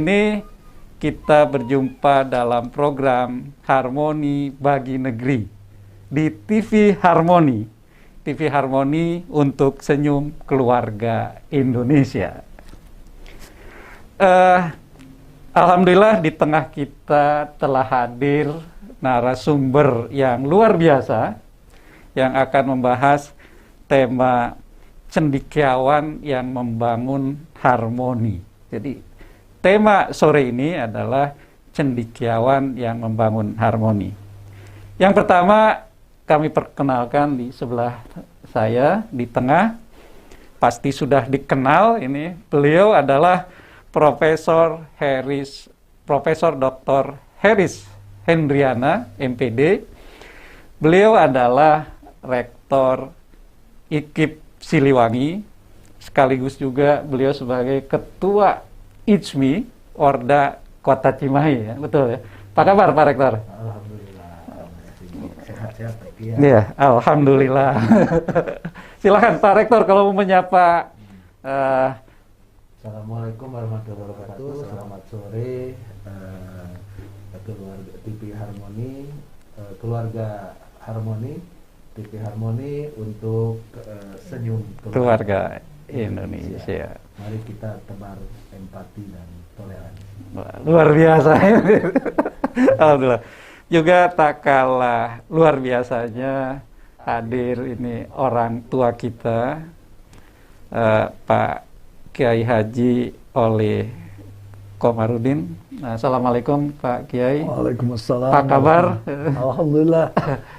Ini kita berjumpa dalam program Harmoni Bagi Negeri di TV Harmoni. TV Harmoni untuk senyum keluarga Indonesia. Alhamdulillah di tengah kita telah hadir narasumber yang luar biasa yang akan membahas tema cendekiawan yang membangun harmoni. Jadi tema sore ini adalah cendekiawan yang membangun harmoni. Yang pertama kami perkenalkan di sebelah saya, di tengah, pasti sudah dikenal ini. Beliau adalah Profesor Dr. Heris Hendriana, MPD. Beliau adalah Rektor IKIP Siliwangi, sekaligus juga beliau sebagai Ketua ICMI Orda Kota Cimahi, ya, betul ya. Apa kabar Pak Rektor? Alhamdulillah, sehat-sehat ya. Iya, alhamdulillah. Silakan Pak Rektor kalau mau menyapa. Assalamualaikum warahmatullahi wabarakatuh. Selamat sore, keluarga TV Harmoni, keluarga Harmoni, TV Harmoni untuk senyum Keluarga Indonesia. Mari kita tebar empati dan toleransi. Luar biasa. Alhamdulillah. Juga tak kalah luar biasanya hadir ini orang tua kita, Pak Kiai Haji Oleh Komarudin. Assalamualaikum Pak Kiai. Waalaikumsalam. Apa kabar? Alhamdulillah.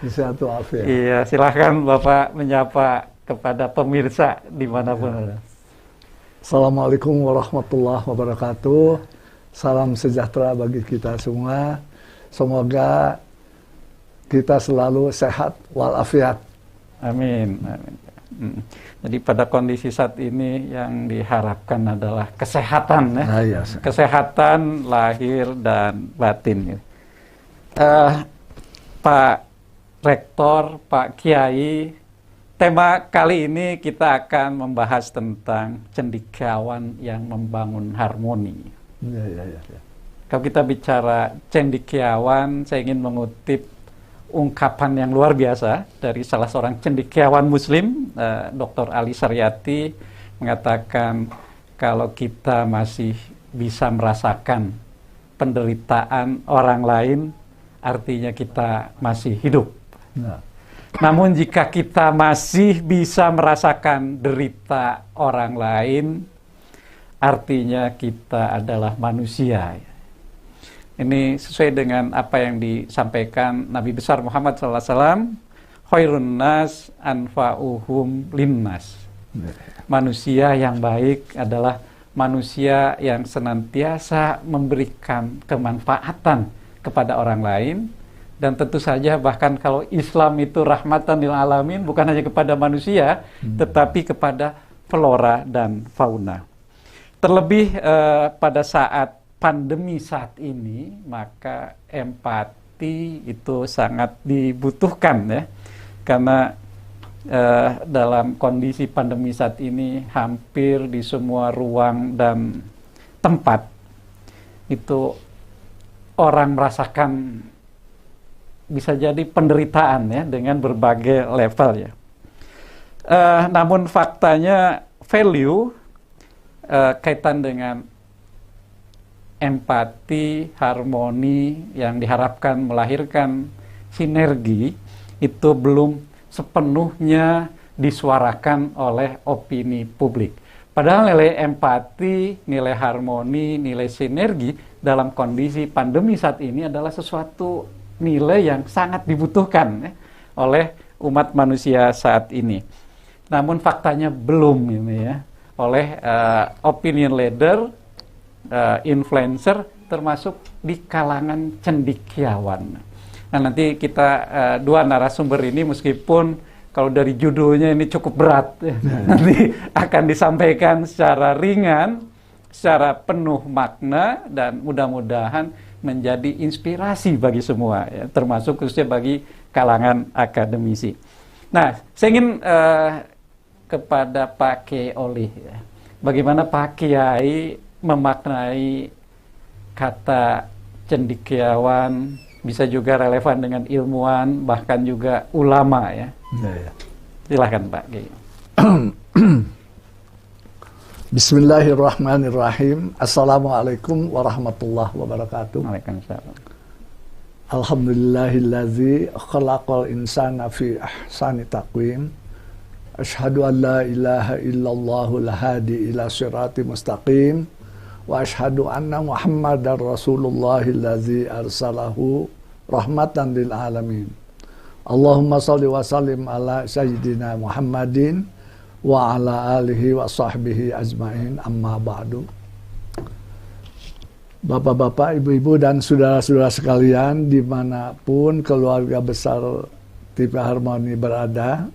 Sehat walafiat. Iya, silahkan Bapak menyapa kepada pemirsa dimanapun ada. Assalamualaikum warahmatullahi wabarakatuh. Salam sejahtera bagi kita semua. Semoga kita selalu sehat walafiat. Amin. Amin. Jadi pada kondisi saat ini yang diharapkan adalah kesehatan, ya. Iya. Kesehatan lahir dan batin. Pak Rektor, Pak Kiai, tema kali ini kita akan membahas tentang cendekiawan yang membangun harmoni. Ya. Kalau kita bicara cendekiawan, saya ingin mengutip ungkapan yang luar biasa dari salah seorang cendekiawan Muslim, Dr. Ali Saryati, mengatakan kalau kita masih bisa merasakan penderitaan orang lain, artinya kita masih hidup. Nah. Namun jika kita masih bisa merasakan derita orang lain, artinya kita adalah manusia. Ini sesuai dengan apa yang disampaikan Nabi besar Muhammad SAW, khairun nas anfa'uhum linnas. Manusia yang baik adalah manusia yang senantiasa memberikan kemanfaatan kepada orang lain. Dan tentu saja bahkan kalau Islam itu rahmatan lil alamin, bukan hanya kepada manusia, tetapi kepada flora dan fauna. Terlebih pada saat pandemi saat ini, maka empati itu sangat dibutuhkan, ya. Karena dalam kondisi pandemi saat ini, hampir di semua ruang dan tempat itu orang merasakan bisa jadi penderitaan, ya, dengan berbagai level, ya. Namun faktanya value kaitan dengan empati, harmoni yang diharapkan melahirkan sinergi itu belum sepenuhnya disuarakan oleh opini publik. Padahal nilai empati, nilai harmoni, nilai sinergi dalam kondisi pandemi saat ini adalah sesuatu nilai yang sangat dibutuhkan, ya, oleh umat manusia saat ini. Namun faktanya belum ini, ya, oleh opinion leader, influencer, termasuk di kalangan cendekiawan. Nah, nanti kita dua narasumber ini meskipun kalau dari judulnya ini cukup berat, ya, nanti akan disampaikan secara ringan, secara penuh makna, dan mudah-mudahan menjadi inspirasi bagi semua, ya, termasuk khususnya bagi kalangan akademisi. Nah, saya ingin kepada Pak Kiai Oleh, ya, bagaimana Pak Kiai memaknai kata cendekiawan, bisa juga relevan dengan ilmuwan, bahkan juga ulama ya. Ya. Silahkan Pak Kiai. Bismillahirrahmanirrahim. Assalamualaikum warahmatullahi wabarakatuh. Waalaikumsalam. Alhamdulillahillazi khalaqal insana fi ahsani taqwim. Asyhadu an la ilaha illallahul hadi ila sirati mustaqim. Wa asyhadu anna Muhammadar Rasulullahillazi arsalahu rahmatan lil alamin. Allahumma shalli wa sallim ala sayyidina Muhammadin wa ala alihi wa sahbihi ajmain, amma ba'du. Bapak-bapak, ibu-ibu, dan saudara-saudara sekalian dimanapun keluarga besar TV Harmoni berada,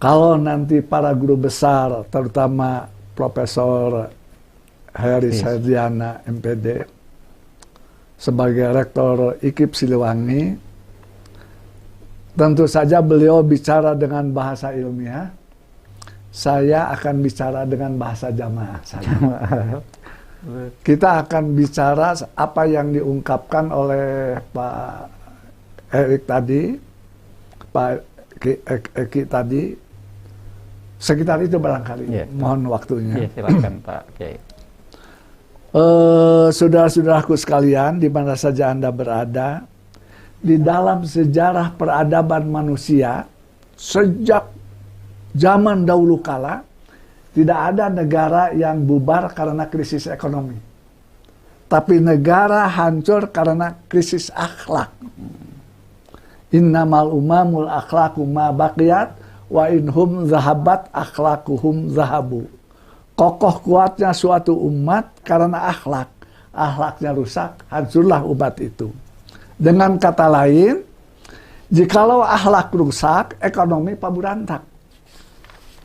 kalau nanti para guru besar, terutama Profesor Heri Sardiana MPD sebagai Rektor IKIP Siliwangi, tentu saja beliau bicara dengan bahasa ilmiah, saya akan bicara dengan bahasa jamaah saja. Kita akan bicara apa yang diungkapkan oleh Pak Erik tadi, Pak Eki tadi, sekitar itu barangkali. Yeah. Mohon waktunya. Yeah, silakan Pak Kiai. Saudara-saudaraku sekalian, di mana saja Anda berada, di dalam sejarah peradaban manusia, sejak zaman dahulu kala, tidak ada negara yang bubar karena krisis ekonomi. Tapi negara hancur karena krisis akhlak. Innamal umamul akhlaku ma baqiyat wa inhum zahabat akhlakuhum zahabu. Kokoh kuatnya suatu umat karena akhlak. Akhlaknya rusak, hancurlah umat itu. Dengan kata lain, jikalau akhlak rusak, ekonomi paburantak.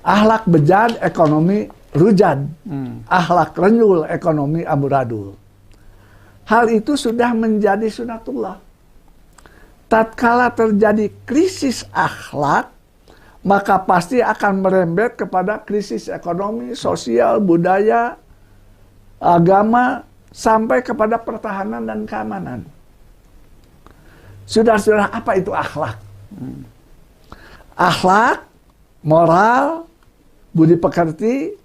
Akhlak bejat, ekonomi rujad. Akhlak renyul, ekonomi amburadul. Hal itu sudah menjadi sunatullah. Tatkala terjadi krisis akhlak, maka pasti akan merembet kepada krisis ekonomi, sosial, budaya, agama, sampai kepada pertahanan dan keamanan. Saudara-saudara, apa itu akhlak? Akhlak, moral, budi pekerti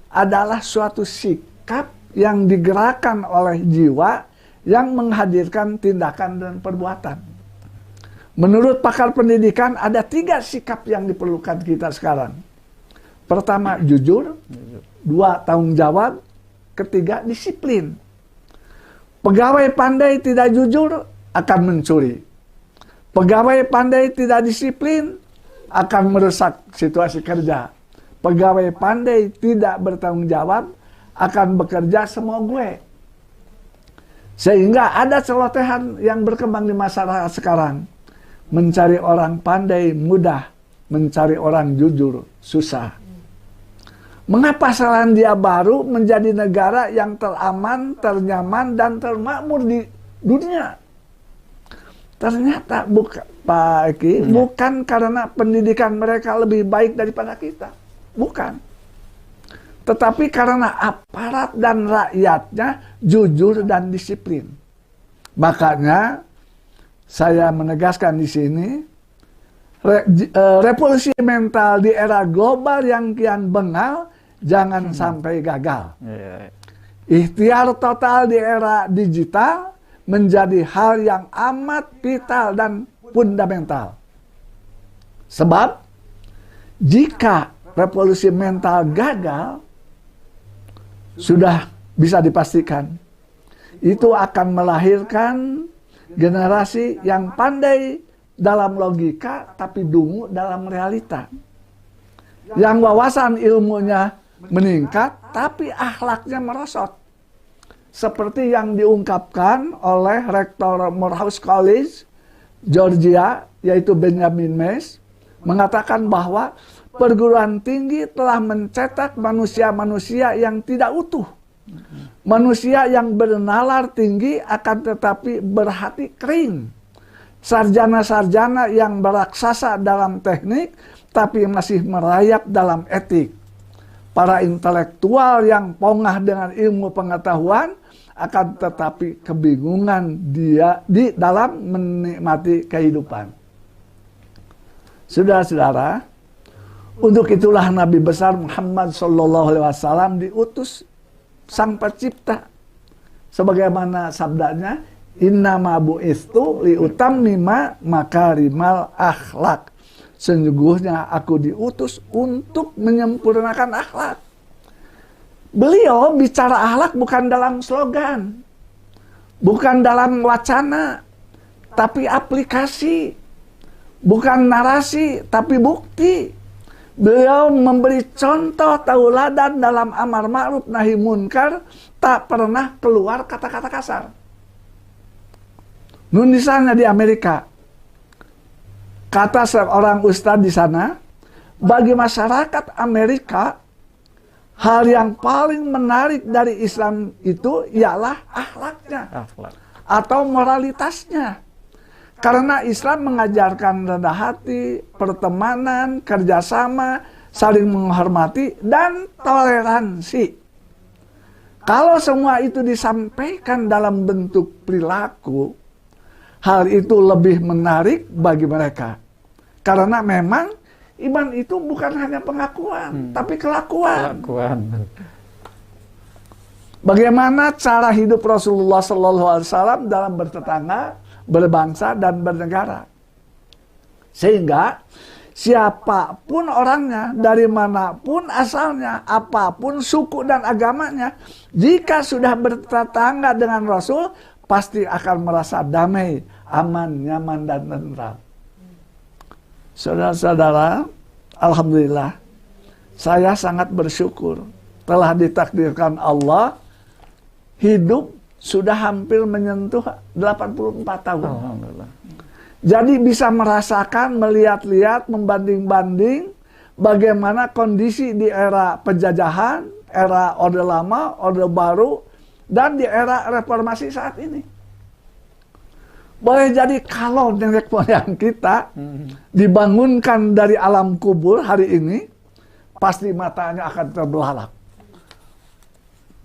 adalah suatu sikap yang digerakkan oleh jiwa yang menghadirkan tindakan dan perbuatan. Menurut pakar pendidikan ada 3 sikap yang diperlukan kita sekarang. Pertama, jujur. 2, tanggung jawab. 3, disiplin. Pegawai pandai tidak jujur akan mencuri. Pegawai pandai tidak disiplin akan merusak situasi kerja. Pegawai pandai tidak bertanggung jawab akan bekerja semau gue. Sehingga ada celotehan yang berkembang di masyarakat sekarang. Mencari orang pandai mudah, mencari orang jujur susah. Mengapa Selandia Baru menjadi negara yang teraman, ternyaman, dan termakmur di dunia? Ternyata Pak Eki, bukan karena pendidikan mereka lebih baik daripada kita. Bukan. Tetapi karena aparat dan rakyatnya jujur dan disiplin. Makanya saya menegaskan di sini, revolusi mental di era global yang kian bengal jangan sampai gagal. Ikhtiar total di era digital menjadi hal yang amat vital dan fundamental. Sebab jika revolusi mental gagal, sudah bisa dipastikan itu akan melahirkan generasi yang pandai dalam logika tapi dungu dalam realita. Yang wawasan ilmunya meningkat tapi akhlaknya merosot. Seperti yang diungkapkan oleh Rektor Morehouse College, Georgia, yaitu Benjamin Mays, mengatakan bahwa perguruan tinggi telah mencetak manusia-manusia yang tidak utuh. Manusia yang bernalar tinggi akan tetapi berhati kering. Sarjana-sarjana yang beraksasa dalam teknik tapi masih merayap dalam etik. para intelektual yang pongah dengan ilmu pengetahuan, akan tetapi kebingungan dia di dalam menikmati kehidupan. Saudara-saudara, untuk itulah Nabi besar Muhammad SAW diutus Sang Pencipta. Sebagaimana sabdanya, innama bu'istu liutammima makarimal akhlak. Sesungguhnya aku diutus untuk menyempurnakan akhlak. Beliau bicara akhlak bukan dalam slogan, bukan dalam wacana, tapi aplikasi. Bukan narasi, tapi bukti. Beliau memberi contoh tauladan dalam amar ma'ruf nahi munkar, tak pernah keluar kata-kata kasar. Misalnya di Amerika, kata seorang ustadz di sana, bagi masyarakat Amerika, hal yang paling menarik dari Islam itu ialah akhlaknya atau moralitasnya. Karena Islam mengajarkan rendah hati, pertemanan, kerjasama, saling menghormati, dan toleransi. Kalau semua itu disampaikan dalam bentuk perilaku, hal itu lebih menarik bagi mereka. Karena memang iman itu bukan hanya pengakuan, tapi kelakuan. Bagaimana cara hidup Rasulullah SAW dalam bertetangga, berbangsa, dan bernegara. Sehingga siapapun orangnya, dari manapun asalnya, apapun suku dan agamanya, jika sudah bertetangga dengan Rasul, pasti akan merasa damai, aman, nyaman, dan tentram. Saudara-saudara, alhamdulillah, saya sangat bersyukur telah ditakdirkan Allah hidup sudah hampir menyentuh 84 tahun. Alhamdulillah. Jadi bisa merasakan, melihat-lihat, membanding-banding bagaimana kondisi di era penjajahan, era Orde Lama, Orde Baru, dan di era reformasi saat ini. Boleh jadi kalau nenek moyang kita dibangunkan dari alam kubur hari ini, pasti matanya akan terbelalak.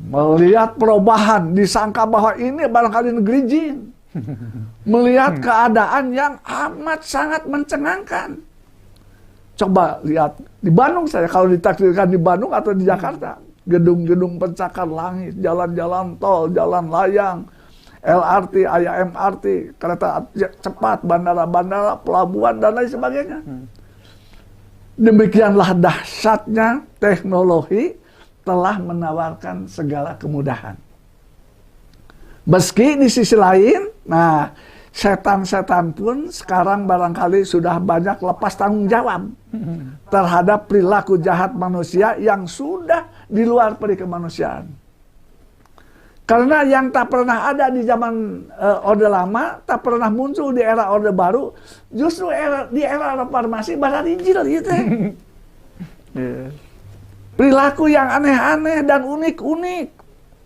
Melihat perubahan, disangka bahwa ini barangkali negeri jin. Melihat keadaan yang amat sangat mencengangkan. Coba lihat di Bandung saya, kalau ditakdirkan di Bandung atau di Jakarta, gedung-gedung pencakar langit, jalan-jalan tol, jalan layang, LRT, MRT, kereta cepat, bandara-bandara, pelabuhan, dan lain sebagainya. Demikianlah dahsyatnya teknologi telah menawarkan segala kemudahan. Meski di sisi lain, nah, setan-setan pun sekarang barangkali sudah banyak lepas tanggung jawab terhadap perilaku jahat manusia yang sudah di luar peri kemanusiaan. Karena yang tak pernah ada di zaman Orde Lama, tak pernah muncul di era Orde Baru, justru di era reformasi barat Injil gitu. Perilaku yang aneh-aneh dan unik-unik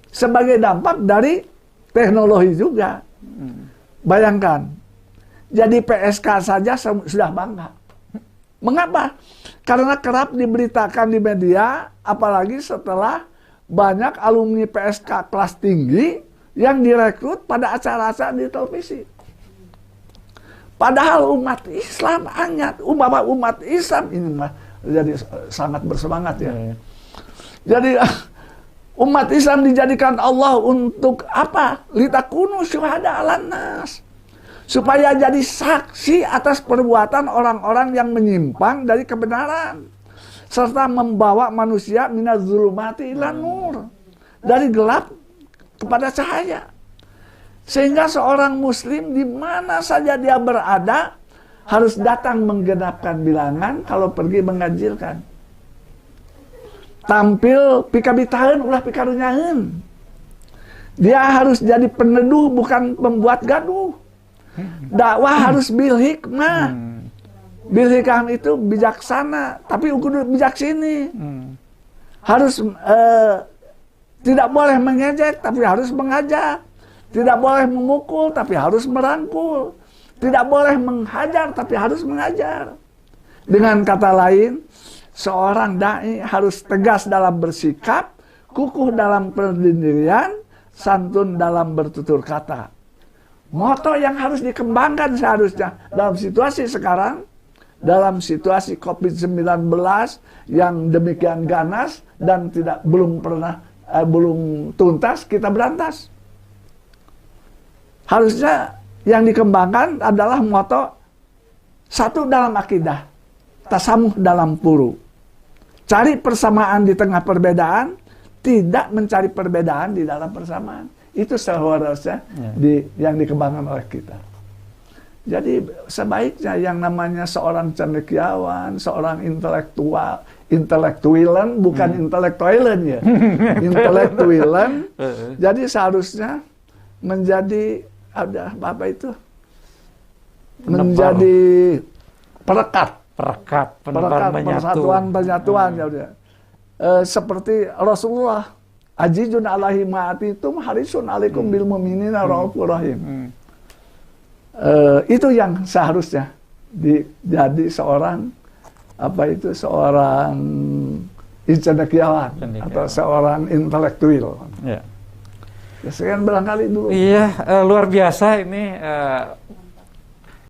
sebagai dampak dari teknologi juga. Bayangkan, jadi PSK saja sudah bangga. Mengapa? Karena kerap diberitakan di media, apalagi setelah banyak alumni PSK kelas tinggi yang direkrut pada acara-acara di televisi. Padahal umat Islam umat Islam ini mah jadi sangat bersemangat ya. Jadi umat Islam dijadikan Allah untuk apa? Litakunu syuhada 'alan nas. Supaya jadi saksi atas perbuatan orang-orang yang menyimpang dari kebenaran, serta membawa manusia minaz zulumati ila nur, dari gelap kepada cahaya. Sehingga seorang muslim di mana saja dia berada harus datang menggenapkan bilangan kalau pergi menganjilkan. Tampil pikabitaheun ulah pikarunyaheun. Dia harus jadi peneduh, bukan pembuat gaduh. Dakwah harus bil hikmah. Bil hikmah itu bijaksana, tapi kudu bijaksini. Harus tidak boleh mengejek, tapi harus mengajak. Tidak boleh memukul, tapi harus merangkul. Tidak boleh menghajar, tapi harus mengajar. Dengan kata lain, seorang dai harus tegas dalam bersikap, kukuh dalam pendirian, santun dalam bertutur kata. Moto yang harus dikembangkan seharusnya dalam situasi sekarang, dalam situasi COVID-19 yang demikian ganas dan belum tuntas, kita berantas. Harusnya yang dikembangkan adalah moto satu dalam akidah, tasamuh dalam puru. Cari persamaan di tengah perbedaan, tidak mencari perbedaan di dalam persamaan. Itu seharusnya yang dikembangkan oleh kita. Jadi sebaiknya yang namanya seorang cendekiawan, seorang intelektualan, bukan intelektualan ya, intelektualan. Jadi seharusnya menjadi apa itu? Menjadi perekat penyatuan ya udah. Seperti Rasulullah, Ajizun alaihi ma'atitum harisun alaikum bil mu'minina raufur rahim. Itu yang seharusnya jadi seorang seorang cendekiawan atau seorang intelektual. Ya. Ya, sekian barangkali dulu. Iya, luar biasa ini